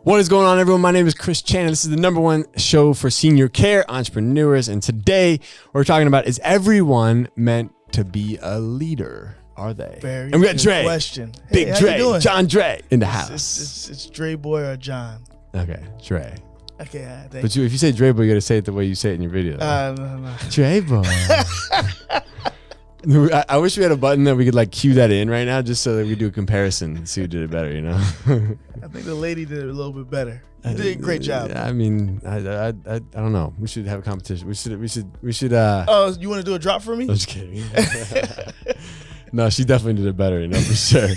What is going on, everyone? My name is Chris Chan, and this is the #1 show for senior care entrepreneurs. And today we're talking about, is everyone meant to be a leader? Are they? Very and we got good Dre, question. Big Hey, Dre, John Dre in the house. It's Dre boy or John. Okay, Dre. Okay, thank But if you say Dre boy, you got to say it the way you say it in your video. No. Dre boy. I wish we had a button that we could like cue that in right now, just so that we do a comparison and see who did it better, you know? I think the lady did it a little bit better. You did a great job. I mean, I don't know. We should have a competition. We should. Oh, you want to do a drop for me? I'm just kidding. No, she definitely did it better, you know, for sure.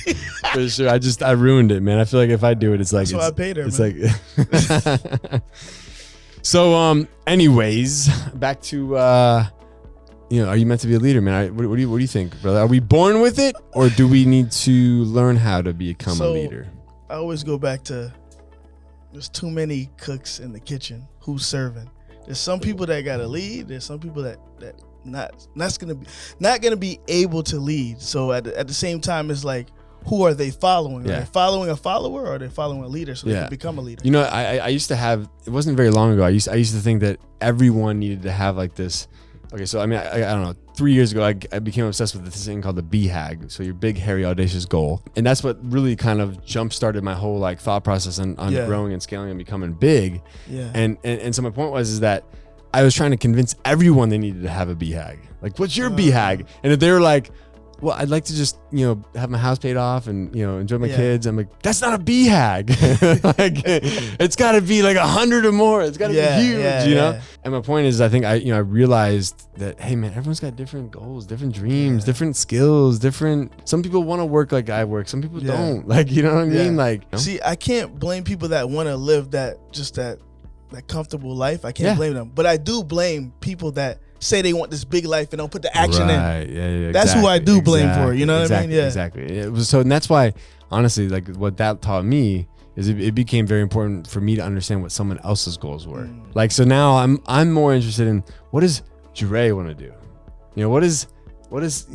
For sure. I ruined it, man. I feel like if I do it, it's like, that's why I paid her. It's man. like, so, anyways, back to, are you meant to be a leader, man? What do you think, brother? Are we born with it, or do we need to learn how to become a leader? I always go back to, there's too many cooks in the kitchen. Who's serving? There's some people that got to lead. There's some people that not gonna be able to lead. So at the same time, it's like, who are they following? Are they following a follower, or are they following a leader so they can become a leader? You know, I used to have. It wasn't very long ago. I used to think that everyone needed to have like this. Okay, so I mean, I don't know. 3 years ago, I became obsessed with this thing called the Bhag. So your big, hairy, audacious goal, and that's what really kind of jump started my whole like thought process on growing and scaling and becoming big. Yeah. And so my point is that I was trying to convince everyone they needed to have a Bhag. Like, what's your Bhag? And if they were like, well, I'd like to just, have my house paid off and, enjoy my kids. I'm like, that's not a Bhag. Like, it's got to be like 100 or more. It's got to be huge, you know? And my point is, I think I realized that, hey, man, everyone's got different goals, different dreams, different skills, some people want to work like I work. Some people don't. Like, you know what I mean? Like, see, I can't blame people that want to live that comfortable life. I can't blame them. But I do blame people that say they want this big life and don't put the action in. Yeah, that's who I do blame for. You know what I mean? Yeah, exactly. It was so, and that's why, honestly, like what that taught me is it became very important for me to understand what someone else's goals were. Like, so now I'm more interested in, what does Dre want to do? What does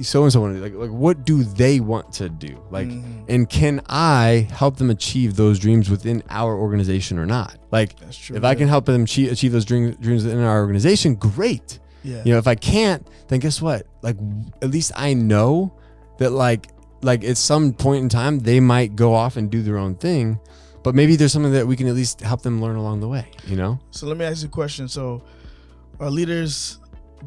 so and so want to do? Like what do they want to do? Like, and can I help them achieve those dreams within our organization or not? Like, that's true, if I can help them achieve those dreams within our organization, great. Yeah. If I can't, then guess what? Like, at least I know that like at some point in time, they might go off and do their own thing, but maybe there's something that we can at least help them learn along the way, So let me ask you a question. So are leaders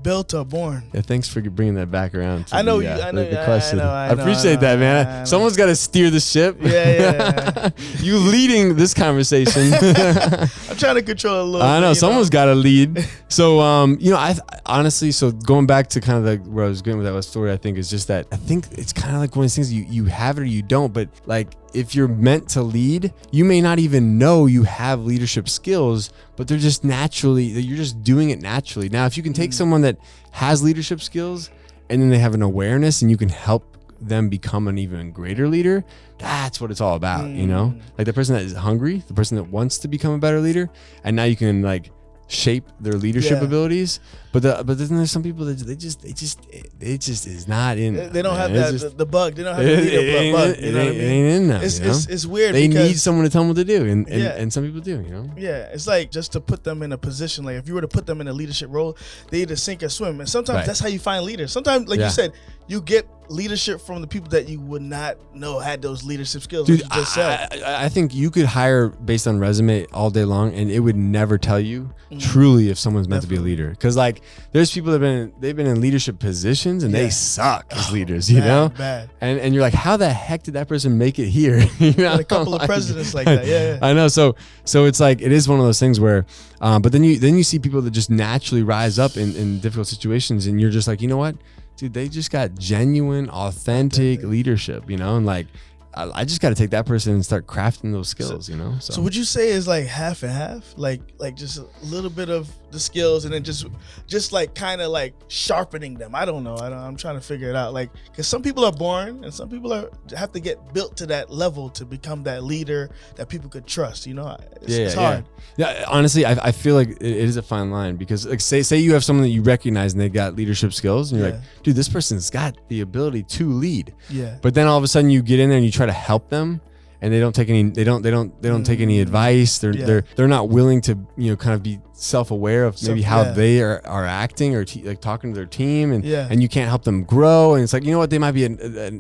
built or born? Yeah, thanks for bringing that back around to I know the question. I appreciate that, man. I know. Someone's got to steer the ship. Yeah. You leading this conversation. I'm trying to control a little I know, someone's got to lead. So, I honestly, so going back to kind of where I was going with that story, I think is just that I think it's kind of like one of those things you have it or you don't, but like, if you're meant to lead, you may not even know you have leadership skills, but they're just you're just doing it naturally. Now, if you can take someone that has leadership skills and then they have an awareness and you can help them become an even greater leader, that's what it's all about, Like the person that is hungry, the person that wants to become a better leader, and now you can like shape their leadership abilities, but then there's some people that they just is not in. They don't have the bug. They don't have the leader bug. You know what I mean? It ain't in them. It's weird. They need someone to tell them what to do, and some people do. Yeah, it's like just to put them in a position. Like if you were to put them in a leadership role, they either sink or swim. And sometimes that's how you find leaders. Sometimes, like you said, you get leadership from the people that you would not know had those leadership skills. Dude, I think you could hire based on resume all day long, and it would never tell you truly if someone's meant to be a leader. Because like there's people that they've been in leadership positions and they suck as leaders, Bad. And you're like, how the heck did that person make it here? A couple of presidents like that. Yeah. I know. So it's like it is one of those things where, but then you see people that just naturally rise up in difficult situations, and you're just like, you know what? Dude, they just got genuine, authentic leadership, and like, I just got to take that person and start crafting those skills, So would you say it's like half and half, like just a little bit of the skills and then just like kind of like sharpening them? I don't know. I'm trying to figure it out. Like, because some people are born and some people have to get built to that level to become that leader that people could trust. It's hard. Yeah, honestly, I feel like it is a fine line, because like say you have someone that you recognize and they got leadership skills, and you're like, dude, this person's got the ability to lead. Yeah. But then all of a sudden you get in there and you try to help them, and they don't take any take any advice. They're not willing to, you know, kind of be self-aware of maybe how they are acting or like talking to their team, and you can't help them grow. And it's like, you know what, they might be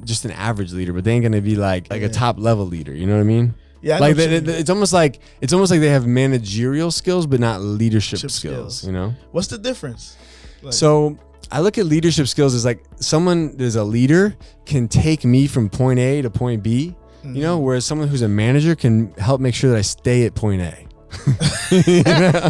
just an average leader, but they ain't gonna be like a top level leader. You know what I mean? Yeah, like it's almost like they have managerial skills but not leadership skills. You know, what's the difference? Like, so I look at leadership skills as like someone that's a leader can take me from point A to point B, you know, whereas someone who's a manager can help make sure that I stay at point A. You know?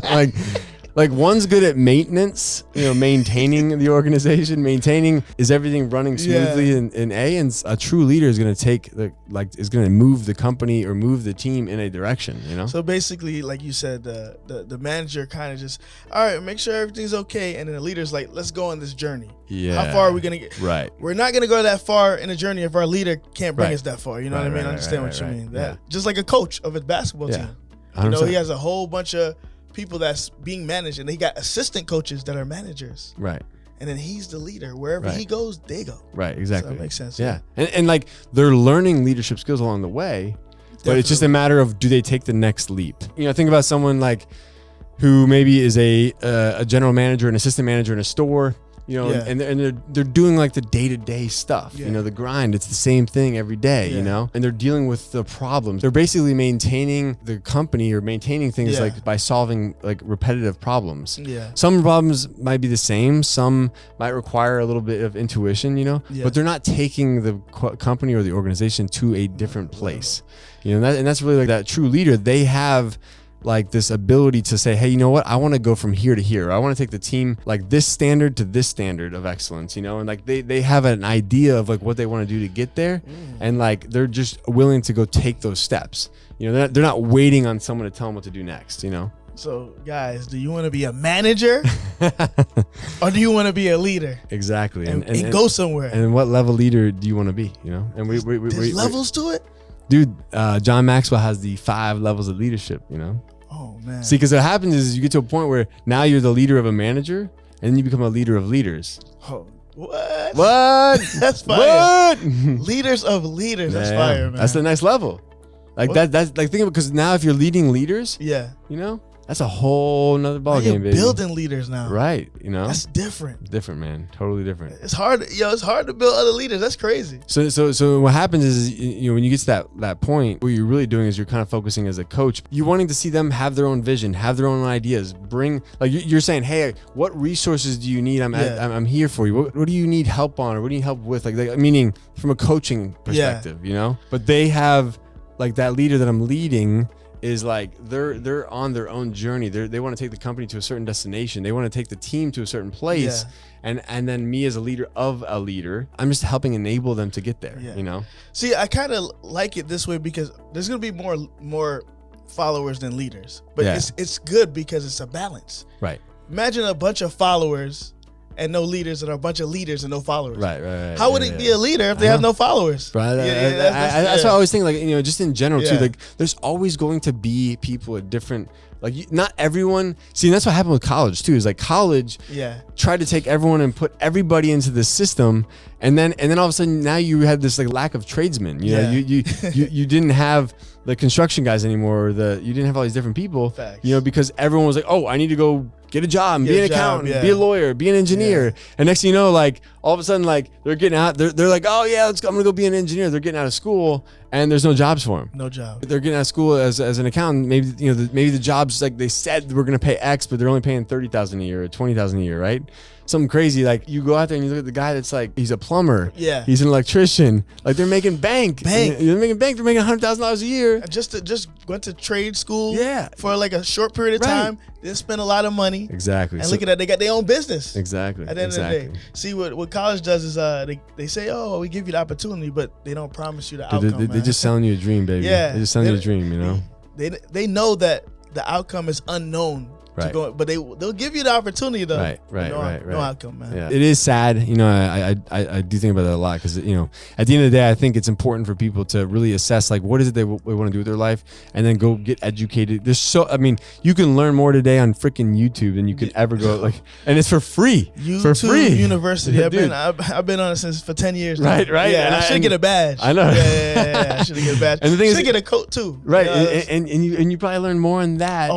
Like one's good at maintenance, you know, maintaining the organization, is everything running smoothly in A, and a true leader is going to is going to move the company or move the team in a direction, you know? So basically, like you said, the manager kind of just, all right, make sure everything's okay. And then the leader's like, let's go on this journey. Yeah. How far are we going to get? Right. We're not going to go that far in a journey if our leader can't bring us that far. You know what I mean? I understand what you mean. That just like a coach of a basketball team. 100%. You know, he has a whole bunch of people that's being managed, and he got assistant coaches that are managers. Right. And then he's the leader. Wherever he goes, they go. Right, exactly. So that makes sense. Yeah. And like they're learning leadership skills along the way, but it's just a matter of, do they take the next leap? You know, think about someone like who maybe is a general manager, an assistant manager in a store, you know, and they're doing like the day-to-day stuff, you know, the grind. It's the same thing every day, you know, and they're dealing with the problems. They're basically maintaining the company or maintaining things like by solving like repetitive problems. Yeah. Some problems might be the same. Some might require a little bit of intuition, you know, but they're not taking the company or the organization to a different place, you know, and that's really like that true leader. They have like this ability to say, hey, you know what? I want to go from here to here. I want to take the team like this standard to this standard of excellence, you know? And like they have an idea of like what they want to do to get there. And like, they're just willing to go take those steps. You know, they're not waiting on someone to tell them what to do next, you know? So guys, do you want to be a manager or do you want to be a leader? Exactly. And go somewhere. And what level leader do you want to be, you know? And there's levels to it? Dude, John Maxwell has the 5 levels of leadership, you know? Oh, man. See, because what happens is you get to a point where now you're the leader of a manager, and then you become a leader of leaders. Oh, what? That's What? fire. Leaders of leaders. That's fire, man. That's the next level. Like that's like, think of it, because now if you're leading leaders, you know, that's a whole nother ballgame, baby. Building leaders now. Right, you know? That's different. Different, man. Totally different. It's hard, it's hard to build other leaders. That's crazy. So what happens is, you know, when you get to that point, what you're really doing is you're kind of focusing as a coach. You're wanting to see them have their own vision, have their own ideas. Bring, like you're saying, hey, what resources do you need? I'm here for you. What do you need help on, or what do you need help with? Like meaning from a coaching perspective, you know? But they have, like, that leader that I'm leading is like they're on their own journey. They want to take the company to a certain destination. They want to take the team to a certain place. And then me as a leader of a leader, I'm just helping enable them to get there, you know? See, I kind of like it this way because there's going to be more followers than leaders. But it's good because it's a balance. Right. Imagine a bunch of followers and no leaders, and a bunch of leaders and no followers. Right. How would it be a leader if they have no followers? Right. That's what I always think, like, you know, just in general too, like there's always going to be people at different, like, not everyone. See, and that's what happened with college too, is like college tried to take everyone and put everybody into the system. And then all of a sudden now you had this like lack of tradesmen, you know, you didn't have the construction guys anymore, or you didn't have all these different people, you know, because everyone was like, oh, I need to go get a job, be an accountant, be a lawyer, be an engineer. And next thing you know, like all of a sudden, like they're getting out, they're like, oh yeah, I'm gonna go be an engineer. They're getting out of school and there's no jobs for them. No job. They're getting out of school as an accountant. Maybe, you know, maybe the jobs, like they said we're gonna pay X, but they're only paying $30,000 a year or $20,000 a year, right? Something crazy. Like you go out there and you look at the guy that's like, he's a plumber. Yeah. He's an electrician. Like they're making bank. They're making bank. They're making $100,000 a year. Just went to trade school. For like a short period of time. Didn't spend a lot of money. Exactly. And look at that, they got their own business. Exactly. At the end of the day. See, what college does is they say, oh, we give you the opportunity, but they don't promise you the outcome. They're just selling you a dream, baby. They're just selling you a dream, you know? They know that the outcome is unknown Right. go, but they'll give you the opportunity though. Right. No outcome, man. Yeah. It is sad, you know. I do think about that a lot because, you know, at the end of the day, I think it's important for people to really assess like what is it they want to do with their life, and then go get educated. I mean, you can learn more today on freaking YouTube than you could ever go like, and it's for free. YouTube for free. University. I've been on it since for 10 years now. Right. Yeah, and I should get a badge. I know. Yeah. I should get a badge. And the thing should get a coat too. Right. And you probably learn more on that.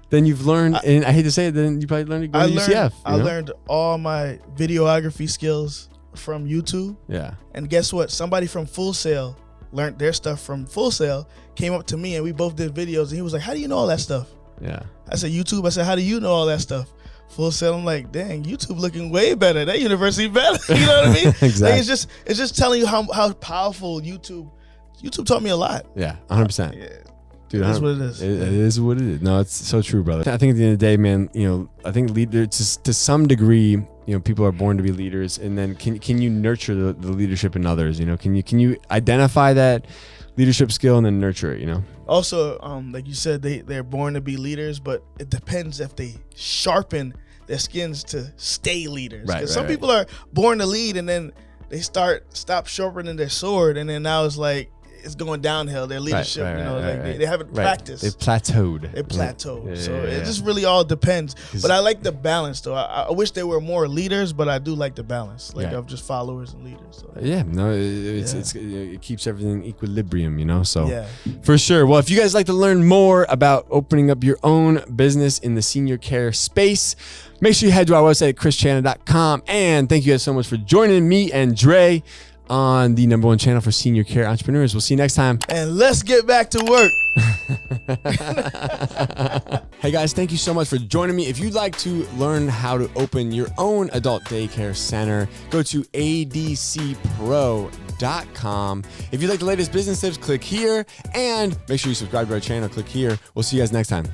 Then you've learned, and I hate to say it, then you probably learned to go to UCF. I learned all my videography skills from YouTube. Yeah. And guess what? Somebody from Full Sail learned their stuff from Full Sail, came up to me, and we both did videos. And he was like, "How do you know all that stuff?" Yeah. I said, "YouTube." I said, "How do you know all that stuff?" Full Sail. I'm like, "Dang, YouTube looking way better. That university better." You know what I mean? Exactly. Like, it's just telling you how powerful YouTube taught me a lot. Yeah, 100%. Yeah. Dude, That's what it is. It is what it is. No, it's so true, brother. I think at the end of the day, man, you know, I think to some degree, you know, people are born to be leaders, and then can you nurture the leadership in others? You know, can you identify that leadership skill and then nurture it? You know. Also, like you said, they're born to be leaders, but it depends if they sharpen their skins to stay leaders. Right. Some people are born to lead, and then they stop sharpening their sword, and then now it's like it's going downhill. Their leadership, they haven't practiced. They've plateaued. So it just really all depends. But I like the balance, though. I wish there were more leaders, but I do like the balance, of just followers and leaders. So. Yeah, no, it keeps everything equilibrium, you know. So for sure. Well, if you guys like to learn more about opening up your own business in the senior care space, make sure you head to our website, chrischanna.com. And thank you guys so much for joining me and Dre on the #1 channel for senior care entrepreneurs. We'll see you next time. And let's get back to work. Hey guys, thank you so much for joining me. If you'd like to learn how to open your own adult daycare center, go to adcpro.com. If you'd like the latest business tips, click here, and make sure you subscribe to our channel. Click here. We'll see you guys next time.